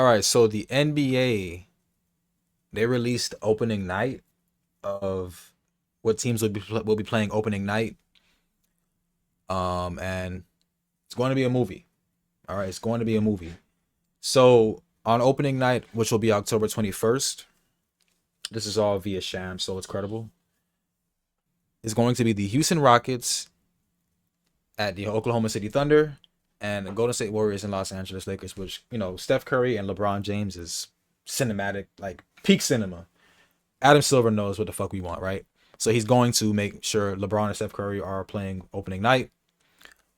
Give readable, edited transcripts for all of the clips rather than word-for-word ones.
right, so the NBA, they released opening night of what teams will be playing opening night. And it's going to be a movie. All right, it's going to be a movie. So on opening night, which will be October 21st, this is all via Sham, so it's credible. It's going to be the Houston Rockets at the Oklahoma City Thunder and the Golden State Warriors and Los Angeles Lakers, which, Steph Curry and LeBron James is cinematic, like peak cinema. Adam Silver knows what the fuck we want, right? So he's going to make sure LeBron and Steph Curry are playing opening night.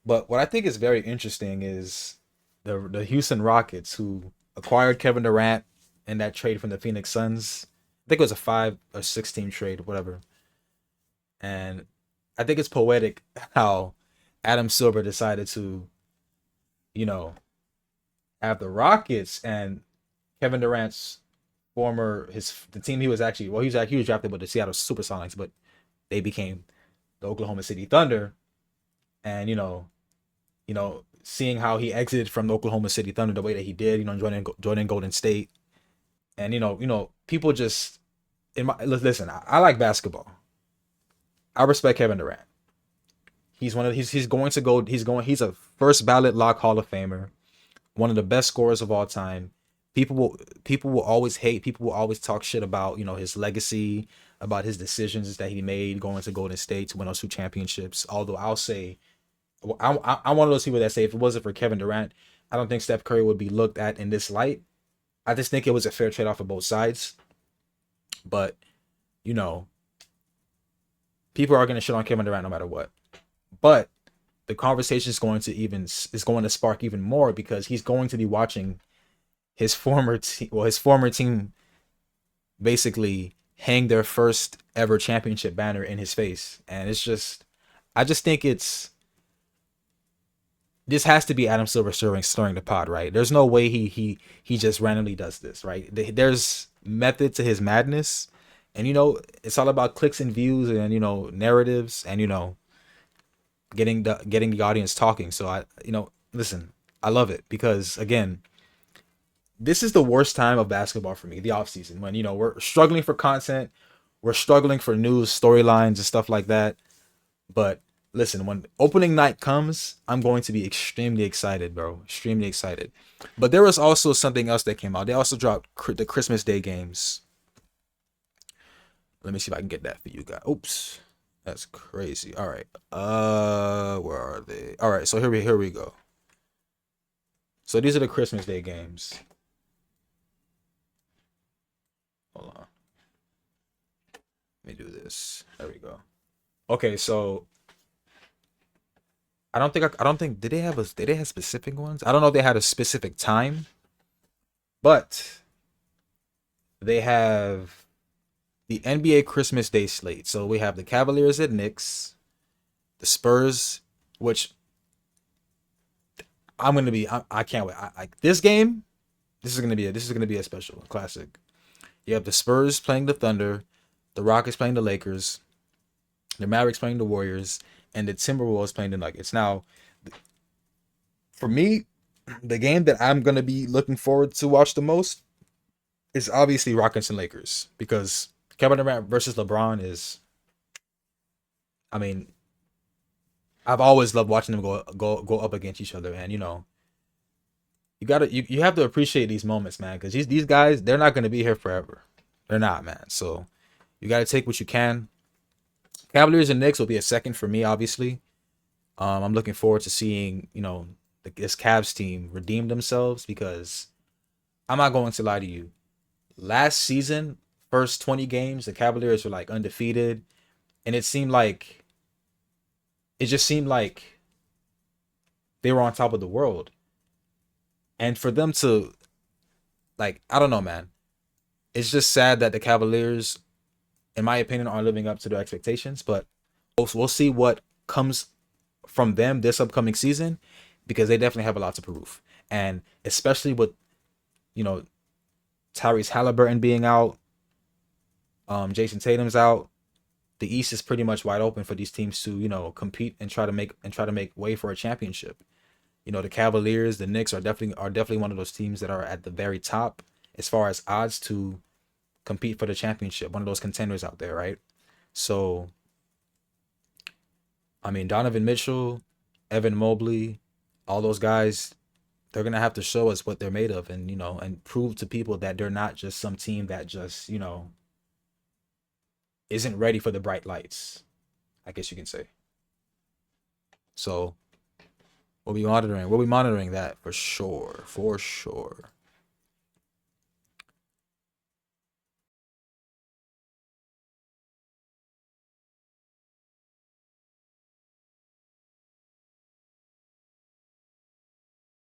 But what I think is very interesting is the Houston Rockets, who acquired Kevin Durant in that trade from the Phoenix Suns. I think it was a 5 or 6 team trade, whatever. And I think it's poetic how Adam Silver decided to, you know, have the Rockets and Kevin Durant's the team he was actually, he was drafted with the Seattle Supersonics, but they became the Oklahoma City Thunder. And seeing how he exited from the Oklahoma City Thunder the way that he did, joining Golden State. And people just, listen, I like basketball. I respect Kevin Durant. He's going to go he's a first ballot lock Hall of Famer, one of the best scorers of all time. People will always hate, people will always talk shit about, his legacy, about his decisions that he made going to Golden State to win those 2 championships. Although I'll say, I'm one of those people that say if it wasn't for Kevin Durant, I don't think Steph Curry would be looked at in this light. I just think it was a fair trade off for both sides. But, you know, people are going to shit on Kevin Durant no matter what. But the conversation is going to spark even more because he's going to be watching his former team basically hang their first ever championship banner in his face. And I just think this has to be Adam Silver stirring the pot, right? There's no way he just randomly does this, right? There's method to his madness, and it's all about clicks and views and narratives and getting the audience talking. So listen, I love it because again, this is the worst time of basketball for me, the off season, when we're struggling for content, we're struggling for news, storylines, and stuff like that. But listen, when opening night comes, I'm going to be extremely excited, bro. Extremely excited. But there was also something else that came out. They also dropped the Christmas Day games. Let me see if I can get that for you guys. Oops. That's crazy. All right. Where are they? All right, so here we go. So these are the Christmas Day games. Hold on. Let me do this. There we go. Okay, so I don't think did they have specific ones? I don't know if they had a specific time, but they have the NBA Christmas Day slate. So we have the Cavaliers at Knicks, the Spurs, which I can't wait. This game, this is gonna be a special classic. You have the Spurs playing the Thunder, the Rockets playing the Lakers, the Mavericks playing the Warriors, and the Timberwolves playing the Nuggets. Now, for me, the game that I'm gonna be looking forward to watch the most is obviously Rockets and Lakers because Kevin Durant versus LeBron is. I mean, I've always loved watching them go up against each other, and you have to appreciate these moments, man, because these guys, they're not gonna be here forever. They're not, man. So you got to take what you can. Cavaliers and Knicks will be a second for me, obviously. I'm looking forward to seeing, this Cavs team redeem themselves because I'm not going to lie to you. Last season, first 20 games, the Cavaliers were like undefeated, and it just seemed like they were on top of the world. And for them to, like, I don't know, man. It's just sad that the Cavaliers, in my opinion, aren't living up to their expectations, but we'll see what comes from them this upcoming season because they definitely have a lot to prove. And especially with, you know, Tyrese Halliburton being out, Jason Tatum's out, the East is pretty much wide open for these teams to, compete and try to make way for a championship. You know, the Cavaliers, the Knicks are definitely one of those teams that are at the very top as far as odds to compete for the championship. One of those contenders out there, right? So, I mean, Donovan Mitchell, Evan Mobley, all those guys, they're gonna have to show us what they're made of, and and prove to people that they're not just some team that just isn't ready for the bright lights. I guess you can say. So we'll be monitoring. We'll be monitoring that for sure, for sure.